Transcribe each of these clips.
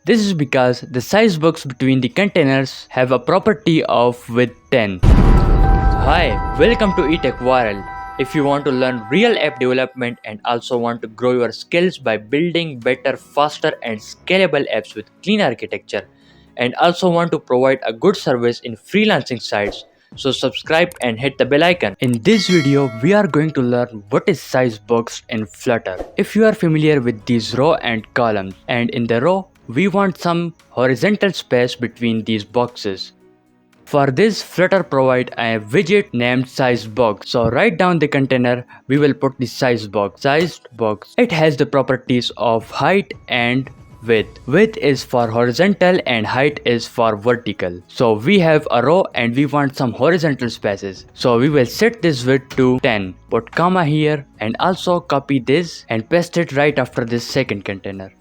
This is because the size box between the containers have a property of width 10. Hi, welcome to eTechViral. If you want to learn real app development and also want to grow your skills by building better, faster and scalable apps with clean architecture, and also want to provide a good service in freelancing sites, so subscribe and hit the bell icon. In this video, we are going to learn what is size box in Flutter. If you are familiar with these row and columns, and in the row, we want some horizontal space between these boxes. For this, Flutter provides a widget named SizedBox. So write down the container, we will put the SizedBox. SizedBox. It has the properties of height and width. Width is for horizontal and height is for vertical. So we have a row and we want some horizontal spaces. So we will set this width to 10. Put comma here and also copy this and paste it right after this second container.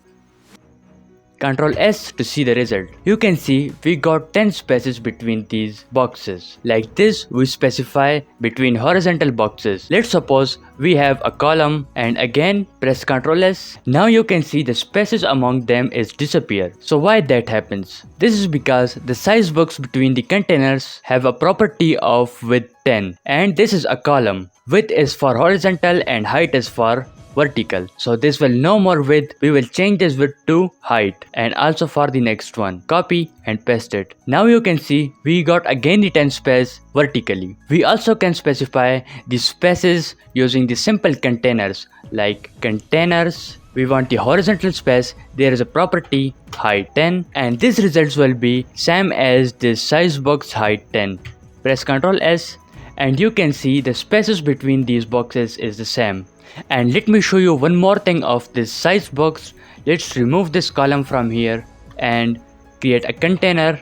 Ctrl S to see the result. You can see we got 10 spaces between these boxes. Like this, we specify between horizontal boxes. Let's suppose we have a column and again press Ctrl S. Now you can see the spaces among them is disappear. So why that happens? This is because the size box between the containers have a property of width 10 and this is a column. Width is for horizontal and height is for vertical. So this will no more width, we will change this width to height and also for the next one. Copy and paste it. Now you can see we got again the 10 space vertically. We also can specify the spaces using the simple containers like containers. We want the horizontal space, there is a property height 10 and this results will be same as this size box height 10. Press Ctrl S and you can see the spaces between these boxes is the same. And let me show you one more thing of this size box. Let's remove this column from here and create a container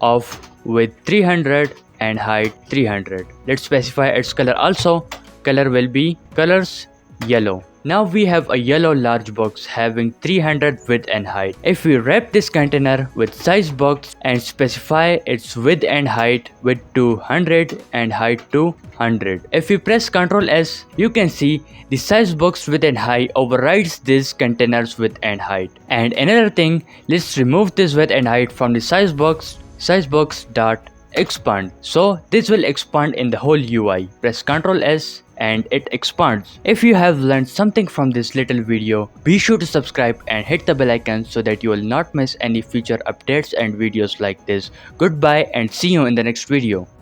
of width 300 and height 300. Let's specify its color also. Color will be colors yellow. Now we have a yellow large box having 300 width and height. If we wrap this container with size box and specify its width and height with 200 and height to 100. If we press Ctrl S, you can see the size box width and height overrides this container's width and height. And another thing, let's remove this width and height from the size box dot expand. So this will expand in the whole UI. Press Ctrl S and it expands. If you have learned something from this little video, be sure to subscribe and hit the bell icon so that you will not miss any future updates and videos like this. Goodbye and see you in the next video.